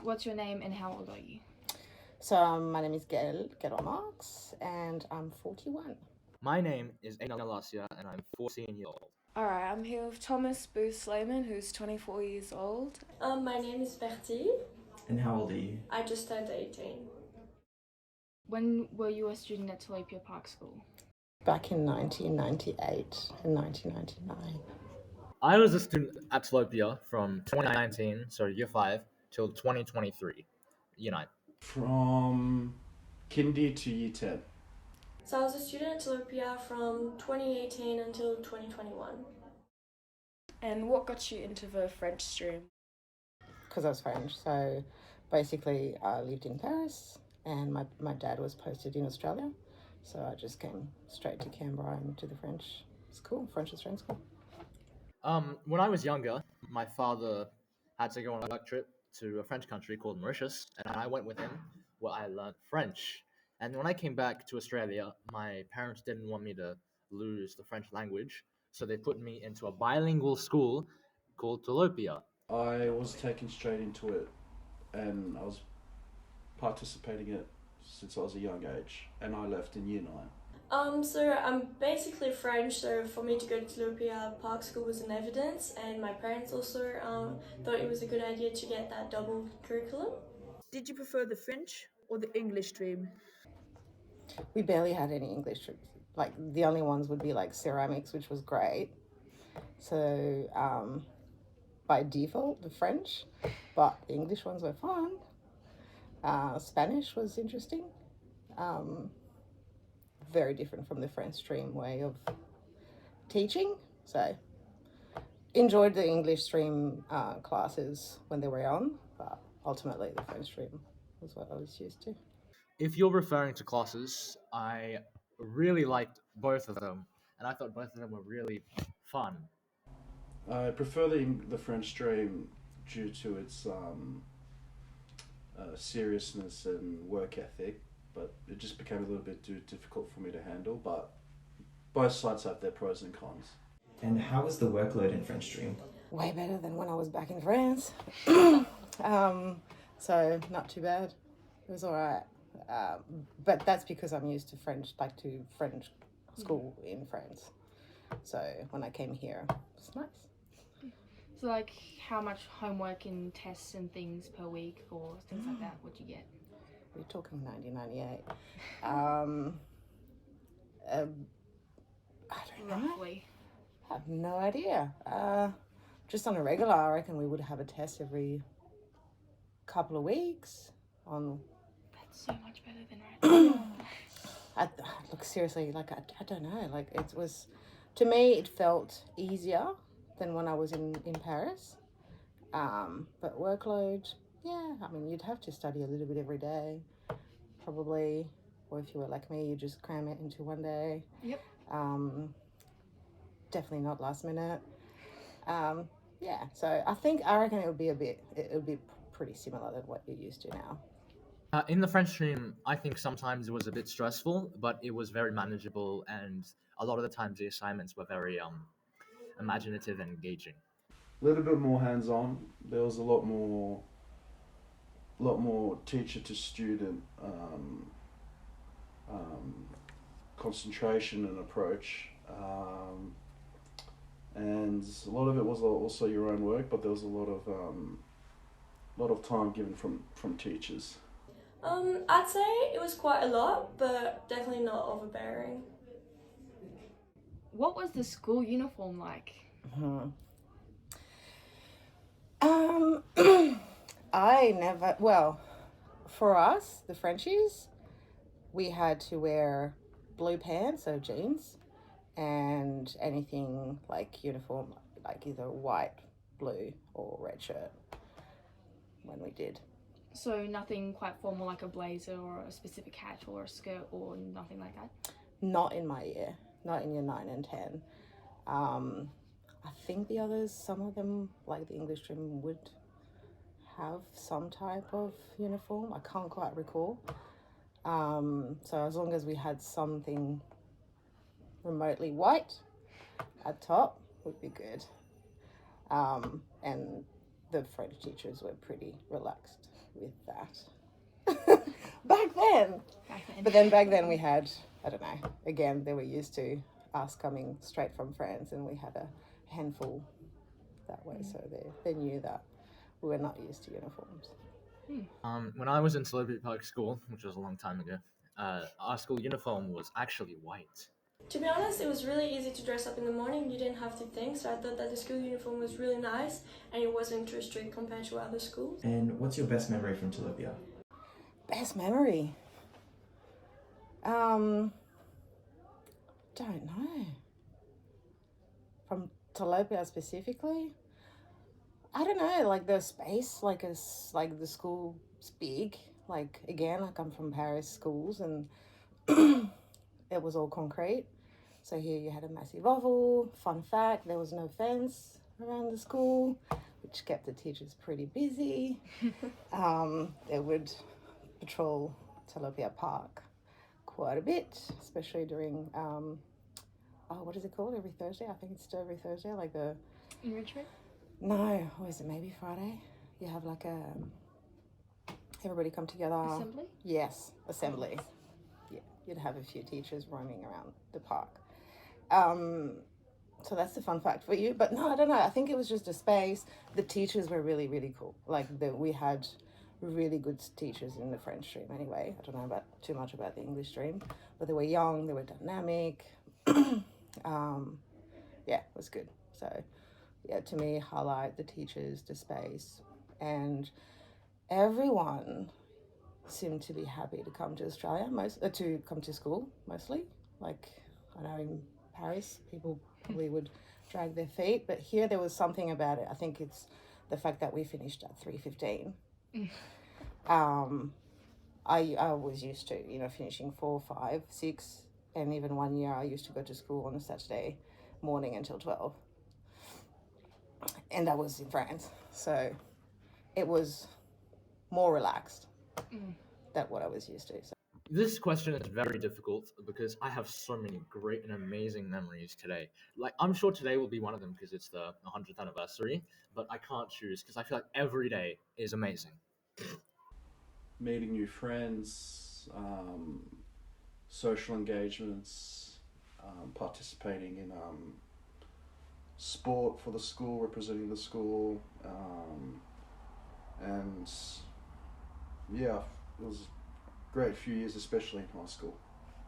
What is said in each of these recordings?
what's your name and how old are you? So my name is Gail Marx, and I'm 41. My name is Alasia, and I'm 14 years old. Alright, I'm here with Thomas Booth Slayman, who's 24 years old. My name is Merci. And how old are you? I just turned 18. When were you a student at Telopea Park School? Back in 1998 and 1999. I was a student at Telopea from 2019, so year 5, till 2023, year 9. From kindy to year 10. So I was a student at Telopea from 2018 until 2021. And what got you into the French stream? Because I was French, so basically I lived in Paris and my dad was posted in Australia, so I just came straight to Canberra and to the French school, French Australian school. When I was younger, my father had to go on a work trip to a French country called Mauritius, and I went with him where I learned French. And when I came back to Australia, my parents didn't want me to lose the French language, so they put me into a bilingual school called Telopea. I was taken straight into it, and I was participating in it since I was a young age, and I left in year 9. So I'm basically French, so for me to go to Telopea Park School was an evidence, and my parents also thought it was a good idea to get that double curriculum. Did you prefer the French or the English stream? We barely had any English trips. Like the only ones would be like ceramics, which was great. So by default, the French, but the English ones were fun. Spanish was interesting. Very different from the French stream way of teaching. So enjoyed the English stream classes when they were on, but ultimately the French stream was what I was used to. If you're referring to classes, I really liked both of them, and I thought both of them were really fun. I prefer the French stream due to its seriousness and work ethic, but it just became a little bit too difficult for me to handle. But both sides have their pros and cons. And how was the workload in French stream? Way better than when I was back in France. So not too bad. It was all right. But that's because I'm used to French school in France. So when I came here, it was nice. So like how much homework and tests and things per week or things like that would you get? We're talking 1998. I don't know. Roughly. I have no idea. Just on a regular, I reckon we would have a test every couple of weeks on. That's so much better than right. Look, seriously, like I don't know, like it was, to me it felt easier than when I was in Paris, but workload, yeah, I mean you'd have to study a little bit every day probably, or if you were like me you just cram it into one day. Yep. Definitely not last minute. Yeah, so I reckon it would be pretty similar than what you're used to now. In the French stream, I think sometimes it was a bit stressful, but it was very manageable, and a lot of the times the assignments were very imaginative and engaging. A little bit more hands-on. There was a lot more teacher to student concentration and approach, and a lot of it was also your own work, but there was a lot of time given from teachers. I'd say it was quite a lot, but definitely not overbearing. What was the school uniform like? For us, the Frenchies, we had to wear blue pants, so jeans, and anything like uniform, like either white, blue, or red shirt when we did. So nothing quite formal like a blazer or a specific hat or a skirt or nothing like that? Not in my year, not in year 9 and 10. I think the others, some of them, like the English stream, would have some type of uniform. I can't quite recall. So as long as we had something remotely white at top would be good. And the French teachers were pretty relaxed. with that. Back then. But then back then we had, I don't know, again, they were used to us coming straight from France, and we had a handful that way, so they knew that we were not used to uniforms. When I was in Telopea Public School, which was a long time ago, our school uniform was actually white. To be honest, it was really easy to dress up in the morning. You didn't have to think, so I thought that the school uniform was really nice and it wasn't too strict compared to other schools. And what's your best memory from Telopea? Best memory? Don't know. From Telopea specifically? I don't know, like the space, like the school's big. Like, again, I come from Paris schools, and it was all concrete. So here you had a massive oval. Fun fact, there was no fence around the school, which kept the teachers pretty busy. They would patrol Telopea Park quite a bit, especially during, what is it called, every Thursday? I think it's still every Thursday, like the... Enrichment? No, or is it maybe Friday? You have like a... Everybody come together. Assembly? Yes, assembly. Yeah, you'd have a few teachers roaming around the park. So that's the fun fact for you. But no, I don't know. I think it was just a space. The teachers were really, really cool. Like, we had really good teachers in the French stream anyway. I don't know too much about the English stream. But they were young, they were dynamic. Yeah, it was good. So, yeah, to me, highlight the teachers, the space. And everyone seemed to be happy to come to Australia, to come to school, mostly. Like, I know in Paris, people probably would drag their feet, but here there was something about it. I think it's the fact that we finished at 3:15. I was used to, finishing 4, 5, 6, and even one year I used to go to school on a Saturday morning until 12. And that was in France. So it was more relaxed than what I was used to. So. This question is very difficult because I have so many great and amazing memories today. Like, I'm sure today will be one of them because it's the 100th anniversary, but I can't choose because I feel like every day is amazing. Meeting new friends, social engagements, participating in sport for the school, representing the school, and yeah, it was a great few years, especially in high school.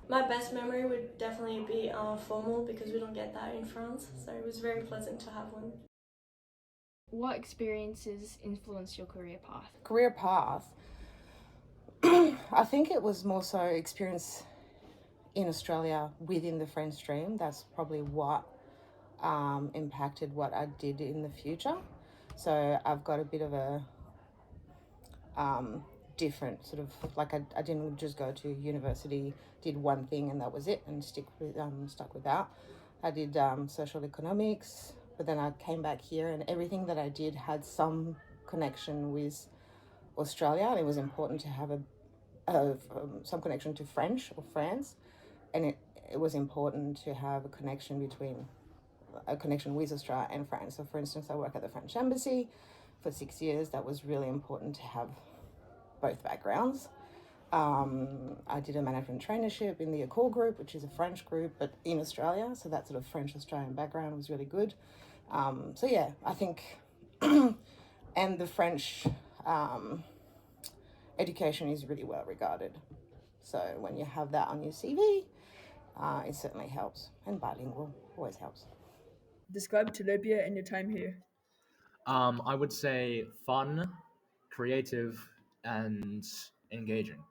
My best memory would definitely be formal because we don't get that in France, so it was very pleasant to have one. What experiences influenced your career path? Career path? I think it was more so experience in Australia within the French stream. That's probably what impacted what I did in the future. So I've got a bit of a different sort of, like I didn't just go to university, did one thing and that was it, and stuck with that. I did social economics, but then I came back here and everything that I did had some connection with Australia, and it was important to have some connection to French or France, and it was important to have a connection with Australia and France. So for instance, I work at the French Embassy for 6 years. That was really important to have both backgrounds. I did a management traineeship in the Accor group, which is a French group, but in Australia. So that sort of French-Australian background was really good. So yeah, I think, and the French education is really well regarded. So when you have that on your CV, it certainly helps. And bilingual always helps. Describe Telopea and your time here. I would say fun, creative, and engaging.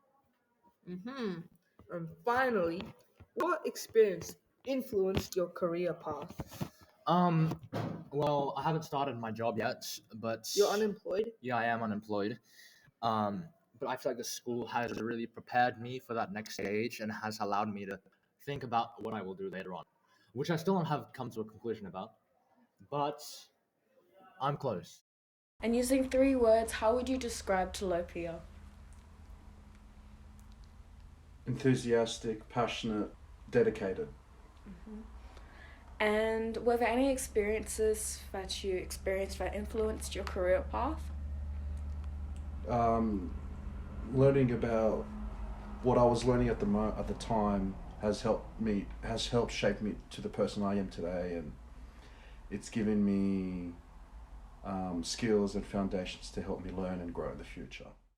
And finally, what experience influenced your career path? Well, I haven't started my job yet, but You're unemployed? Yeah, I am unemployed. But I feel like the school has really prepared me for that next stage and has allowed me to think about what I will do later on, which I still don't have come to a conclusion about, but I'm close. And using 3 words, how would you describe Telopea? Enthusiastic, passionate, dedicated. And were there any experiences that you experienced that influenced your career path? Learning about what I was learning at the time has helped shape me to the person I am today, and it's given me skills and foundations to help me learn and grow in the future.